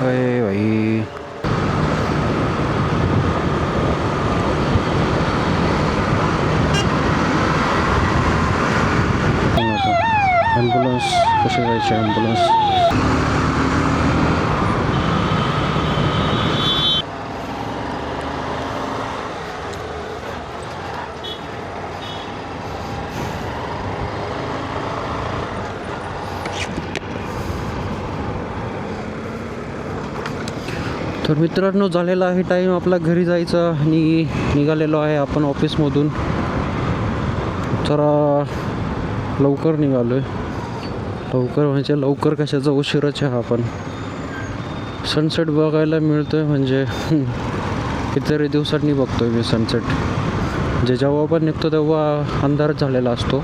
अरे भाई ॲम्ब्युलन्स कसे जायचे ॲम्ब्युलन्स तर मित्रांनो झालेला आहे टाईम आपला घरी जायचा आणि निघालेलो आहे आपण ऑफिसमधून जरा लवकर निघालो आहे लवकर म्हणजे लवकर कशाचा उशिराच आहे आपण सनसेट बघायला मिळतो आहे म्हणजे कितीतरी दिवसांनी बघतो आहे मी सनसेट म्हणजे जेव्हा पण निघतो तेव्हा अंधारच झालेला असतो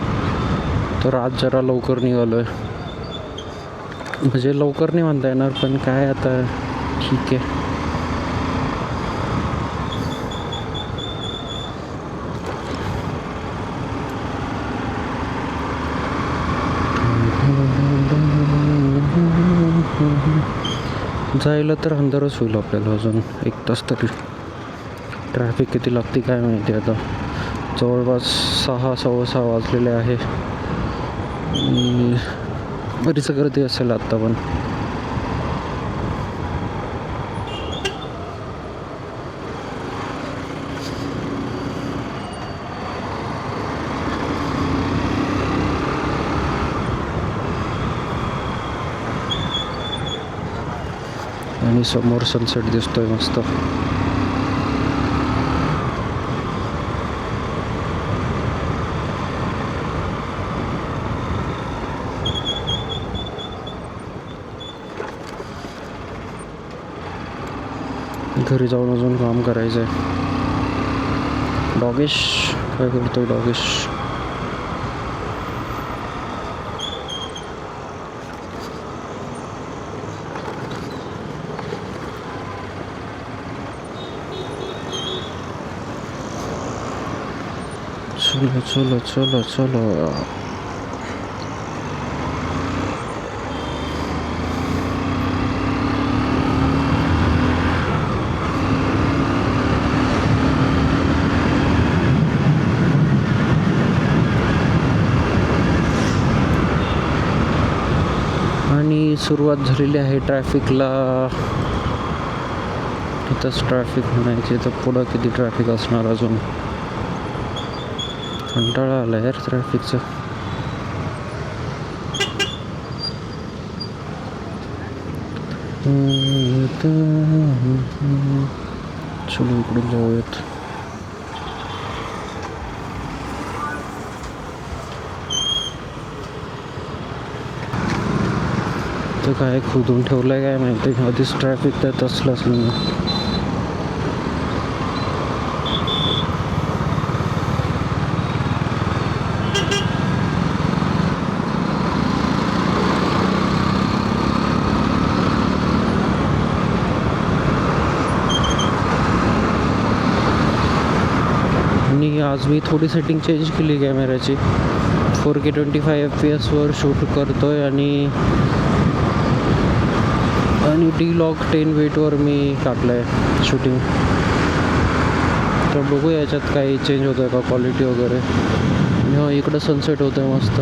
तर आज जरा लवकर निघालो आहे म्हणजे लवकर नाही म्हणता येणार पण काय आता ठीक आहे जायला तर अंधारच होईल आपल्याला अजून 1 तास तरी ट्रॅफिक किती लागते काय माहिती आता जवळपास 6:15 वाजलेले आहे बरीच गर्दी असेल आत्ता पण आणि समोर सनसेट दिसतोय मस्त घरी जाऊन अजून काम करायचं आहे डॉगेश काय करतोय डॉगेश चलो चलो चलो चलो आणि सुरुवात झालेली आहे ट्रॅफिकला इथंच ट्रॅफिक म्हणायचे तर पुढं किती ट्रॅफिक असणार अजून कंटाळा आला यार ट्रॅफिकचा चलो इकडून जाऊयात तर काय खोदून ठेवलंय काय माहिती आधीच ट्रॅफिक त्यात असलंच नाही आणि आज मी थोडी सेटिंग चेंज केली कॅमेऱ्याची 4K 25 FPS वर शूट करतोय आणि D-Log 10 वेटवर मी टाकलं आहे शूटिंग तर बघू याच्यात काही चेंज होतं आहे का क्वालिटी वगैरे आणि इकडं सनसेट होतं आहे मस्त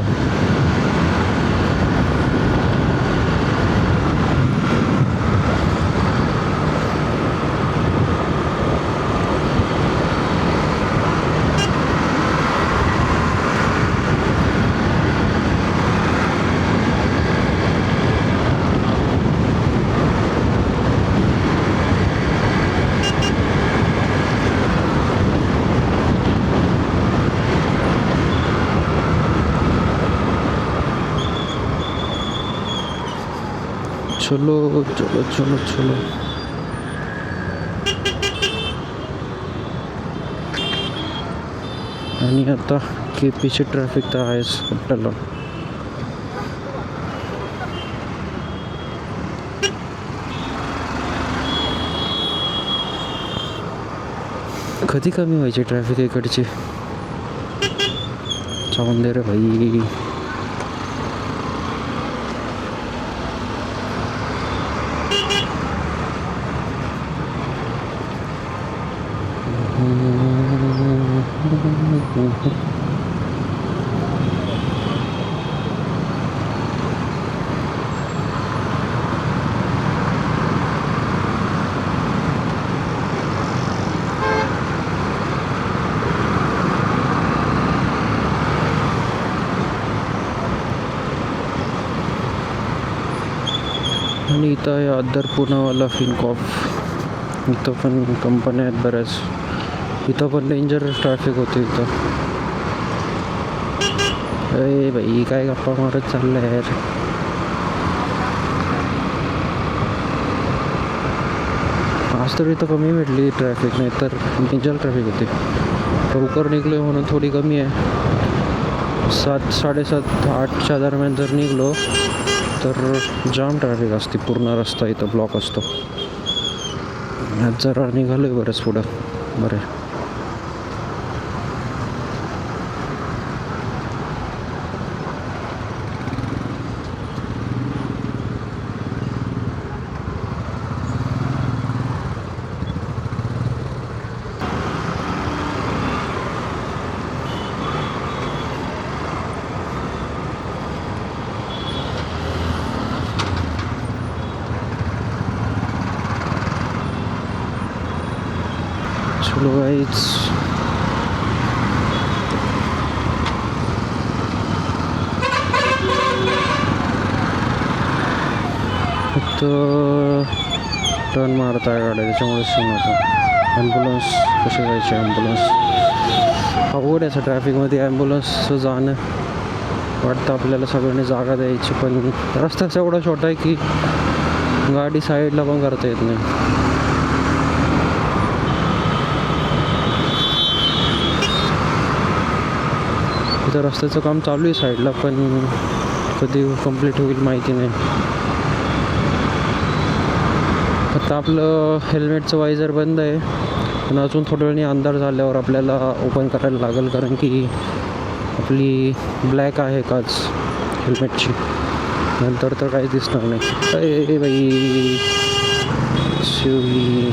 चलो चलो चलो चलो आणि आता KPची ट्रॅफिक तर आहेच आपल्याला कधी कमी व्हायची ट्रॅफिक इकडची जाऊन दे रे भाई आणि इथं आहे अदर पुनावाला फिनकॉप. इथं पण कंपन्या आहेत बऱ्याच. इथं पण डेंजरस ट्रॅफिक होते इथं. अरे बाई काय गप्पा मारत चाललं यार. आज तर इथं कमी भेटली ट्रॅफिक, नाही तर डेंजर ट्रॅफिक होती. लवकर निघलो म्हणून थोडी कमी आहे. 7, 7:30, 8च्या दरम्यान जर निघलो तर जाम ट्रॅफिक असते. पूर्ण रस्ता इथं ब्लॉक असतो. आज जरा निघालो आहे बरंच पुढं. बरं चलो गाईज. फक्त टर्न मारत आहे गाड्या, त्याच्यामुळे सीन होतं. ॲम्ब्युलन्स कसे जायचे? ॲम्ब्युलन्स अवघड आहे. असं ट्रॅफिकमध्ये ॲम्ब्युलन्सचं जाणं. वाटतं आपल्याला सगळ्यांनी जागा द्यायची, पण रस्ताच एवढा छोटा आहे की गाडी साईडला पण करता येत नाही. इथं रस्त्याचं काम चालू आहे साईडला, पण कधी कंप्लीट होईल माहिती नाही. फक्त आपलं हेल्मेटचं वायझर बंद आहे, पण अजून थोड्या वेळाने अंधार झाल्यावर आपल्याला ओपन करायला लागेल, कारण की आपली ब्लॅक आहे काच हेल्मेटची. नंतर तर काही दिसणार नाही. अरे बाई शिवली.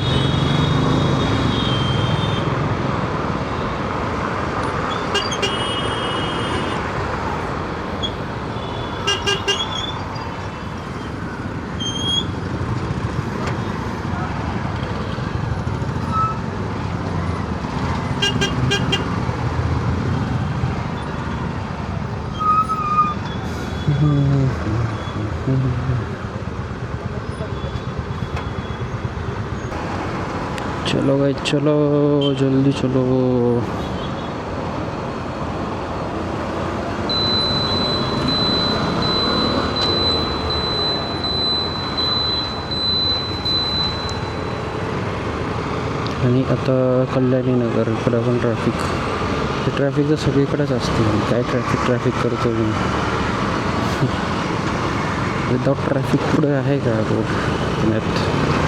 चलो भाई चलो, जल्दी चलो. आणि आता कल्याणी नगर इकडं पण ट्रॅफिक तर सगळीकडेच असते. काय ट्रॅफिक करतो मी. विदाउट ट्रॅफिक पुढे आहे का रोड पुण्यात?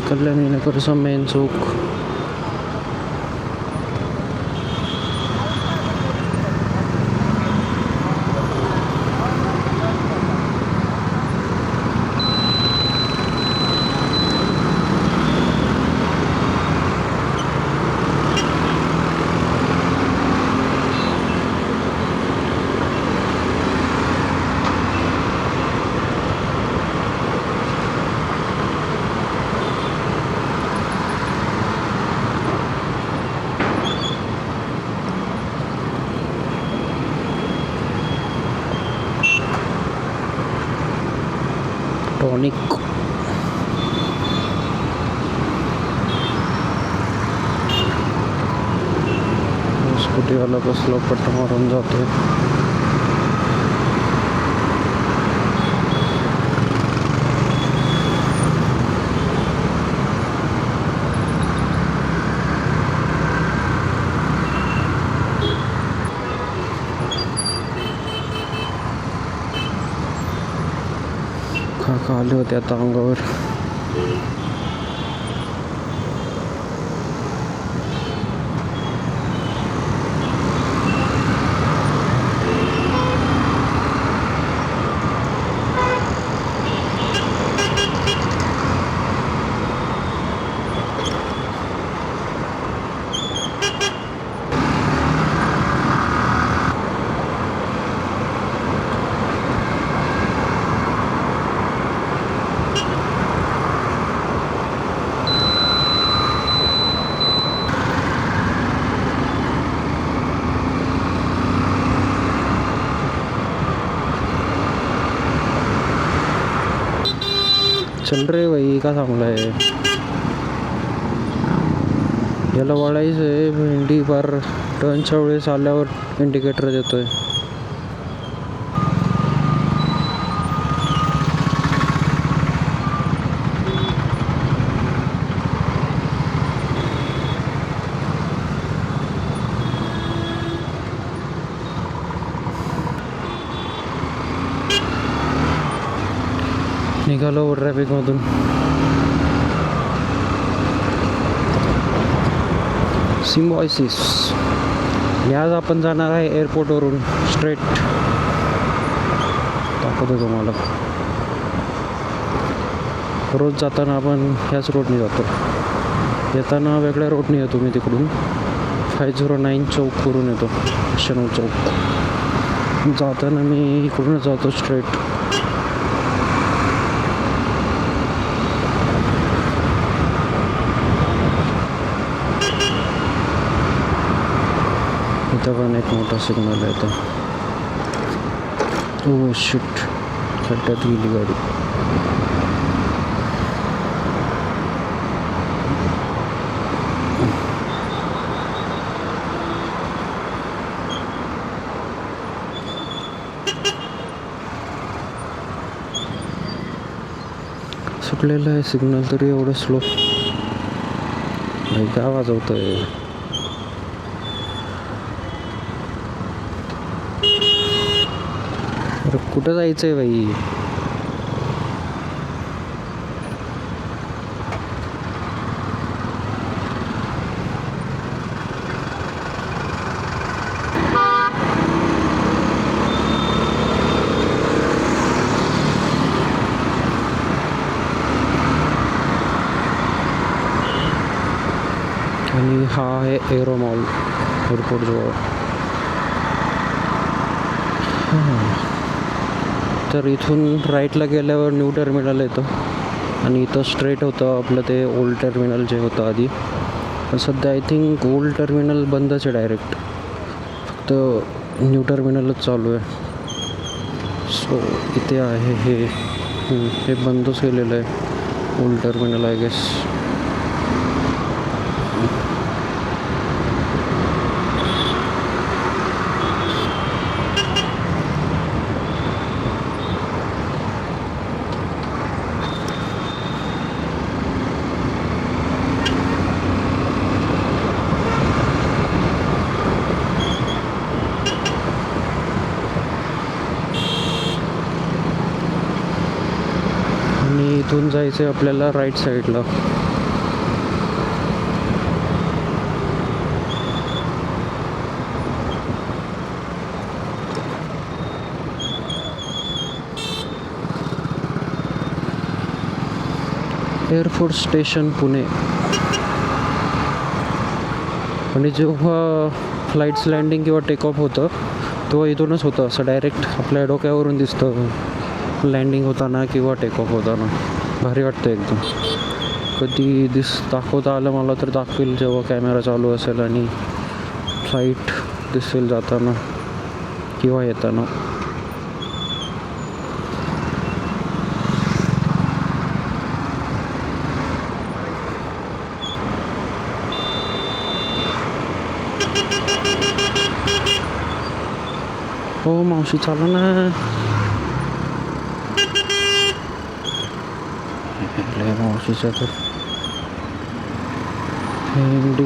कल्याणी नगरचा मेन चौक. स्कूटीवाला कसला पट्टा मारून जातोय. काका आले होते आता अंगावर. चल रे भाई, का थांबला आहे? याला वळायचं आहे. भेंडी पार टर्नच्या वेळेस आल्यावर इंडिकेटर देतोय. निघालो ट्रॅफिकमधून. सिम्बॉयसिस. आणि आज आपण जाणार आहे एअरपोर्टवरून स्ट्रेट. दाखवतो तुम्हाला. रोज जाताना आपण ह्याच रोडने जातो. येताना वेगळ्या रोडने येतो मी तिकडून. 509 चौक करून येतो. 509 चौक. जाताना मी इकडूनच जातो स्ट्रेट. इथं पण एक मोठा सिग्नल आहे. इथं ओ शिट, खड्ड्यात गेली गाडी. सुटलेलं आहे सिग्नल तरी एवढं स्लो. भाई काय वाजवतोय? कुठं जायचंय बाई? आणि हा आहे एरो मॉल एअरपोर्ट जवळ. तर इथून राईटला गेल्यावर न्यू टर्मिनल येतं आणि इथं स्ट्रेट होतं आपलं ते ओल्ड टर्मिनल जे होतं आधी. पण सध्या आय थिंक ओल्ड टर्मिनल बंदच आहे डायरेक्ट. फक्त न्यू टर्मिनलच चालू आहे. सो इथे आहे हे बंदच केलेलं आहे ओल्ड टर्मिनल आय गेस. इथून जायचं आहे आपल्याला राईट साईडला. Air force station Pune. आणि जेव्हा फ्लाईट्स लँडिंग किंवा टेक ऑफ होतं तेव्हा इथूनच होतं. असं डायरेक्ट आपल्या डोक्यावरून दिसतं लँडिंग होताना किंवा टेक ऑफ होताना. भारी वाटतं एकदम. कधी दाखवता आलं मला तर दाखवेल जेव्हा कॅमेरा चालू असेल आणि फ्लाईट दिसेल जाताना किंवा येताना. हो मावशी चाला ना. मावशीच्या तर हेंडी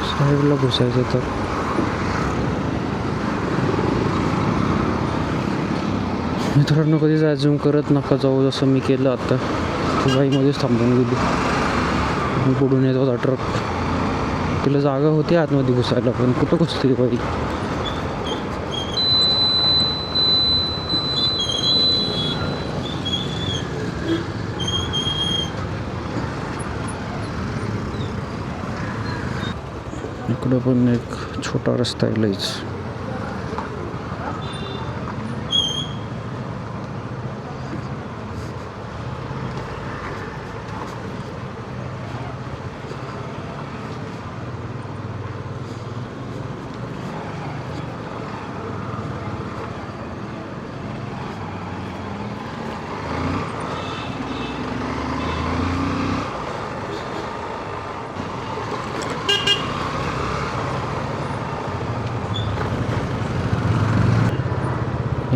साईडला घुसायचं तर मित्रांनो कधीच ॲझ्युम करत नका जाऊ जसं मी केलं आता. ती बाईमध्येच थांबून गेली. पुढून येत होता ट्रक. तिला जागा होती आतमध्ये घुसायला पण कुठं घुसते बाई. इकडं पण एक छोटा रस्ता आहे लईच.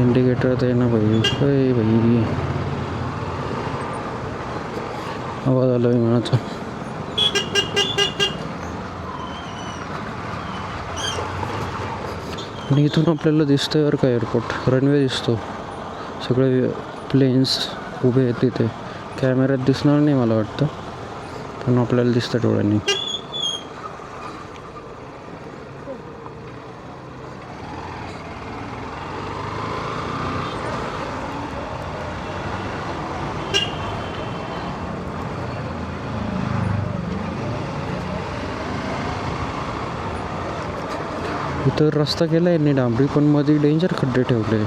इंडिकेटर ते ना भाई. भाई आवाज आला विमानाचा. आणि इथून आपल्याला दिसतंय बरं का एअरपोर्ट. रनवे दिसतो. सगळे प्लेन्स उभे आहेत तिथे. कॅमेऱ्यात दिसणार नाही मला वाटतं पण आपल्याला दिसतं डोळ्यांनी. इथं रस्ता केला आहे नाही डांबरी पण मध्ये डेंजर खड्डे ठेवले.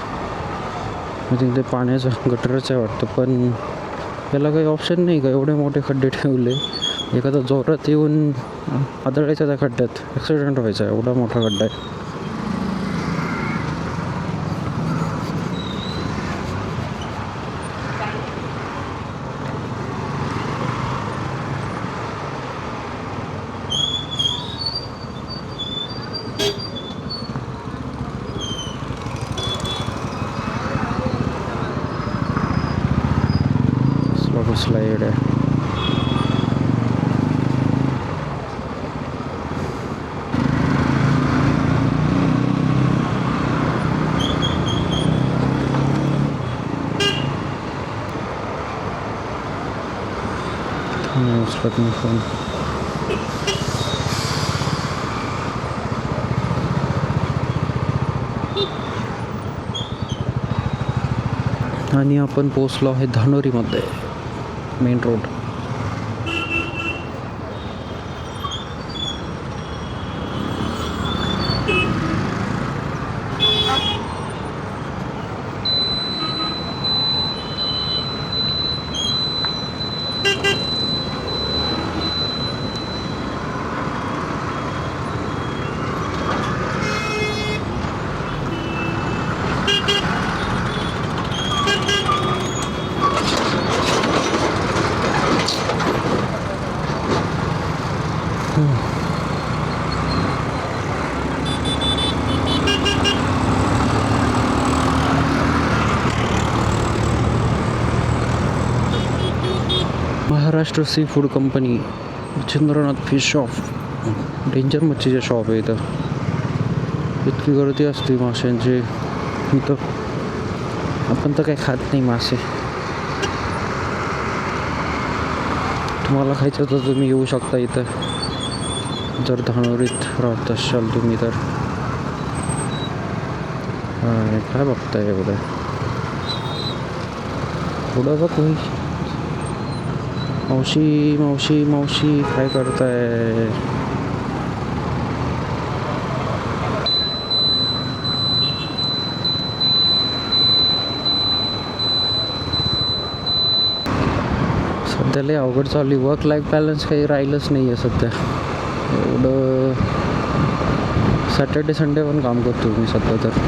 मी तिथे पाण्याचं गटरचं आहे वाटतं पण याला काही ऑप्शन नाही का. एवढे मोठे खड्डे ठेवले. एखादा जोरात येऊन आदळायचा त्या खड्ड्यात ॲक्सिडेंट व्हायचा. एवढा मोठा खड्डा आहे. स्लाइड आहे. फोन आणि आपण पोचलो आहे धानोरीमध्ये. Main road. Maharashtra seafood company, Chandranath fish shop. Danger मच्छीचे शॉप आहे इथं. इतकी गर्दी असते माशांची इथं. आपण तर काही खात नाही मासे. तुम्हाला खायचं तर तुम्ही येऊ शकता इथं जर धानोरीत राहत असाल तुम्ही तर. काय बघताय एवढं पुढं बघ. मावशी मावशी मावशी काय करताय. सध्याला अवघड चालू. वर्क लाईफ बॅलन्स काही राहिलंच नाही आहे सध्या. एवढं सॅटर्डे संडे पण काम करतो मी सध्या तर.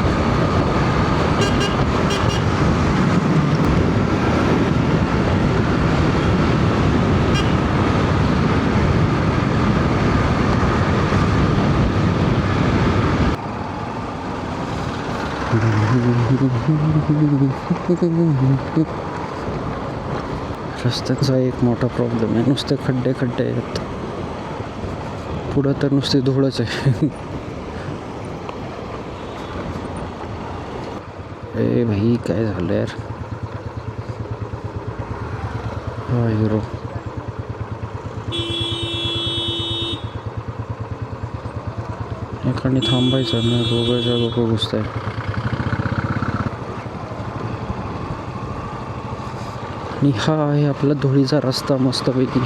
रस्त्याचा एक मोठा प्रॉब्लेम आहे, नुसते खड्डे खड्डे आहेत. पुढं तर नुसती धूळच आहे. ए भाई काय झालं यार. हा हिरो एकाने थांबायचं ना, दोघांच्या लोक घुसताय. आणि हा आहे आपला धुळीचा रस्ता, मस्तपैकी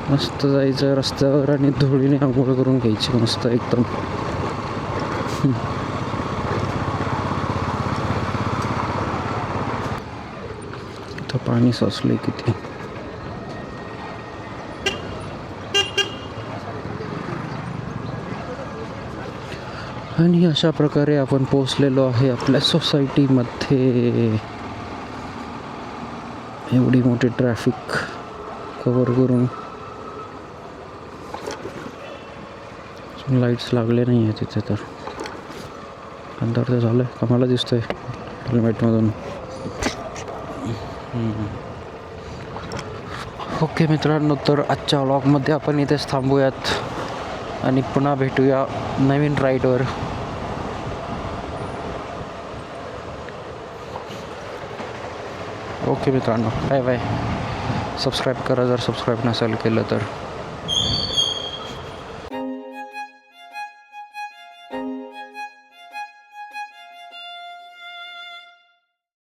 मस्त जायचं रस्त्यावर आणि धुळीने आंघोळ करून घ्यायची मस्त एकदम. इथं पाणी साचले किती. आणि अशा प्रकारे आपण पोहोचलेलो आहे आपल्या सोसायटीमध्ये. एवढी मोठी ट्रॅफिक कव्हर करून लाईट्स लागले नाही आहे तिथे. तर अंधार तर झालं आहे का, मला दिसतंय हेल्मेटमधून. ओके मित्रांनो, तर आजच्या व्लॉगमध्ये आपण इथेच थांबूयात आणि पुन्हा भेटूया नवीन राईडवर. ओके मित्रांनो, बाय बाय. सबस्क्राईब करा जर सबस्क्राईब नसेल केलं तर.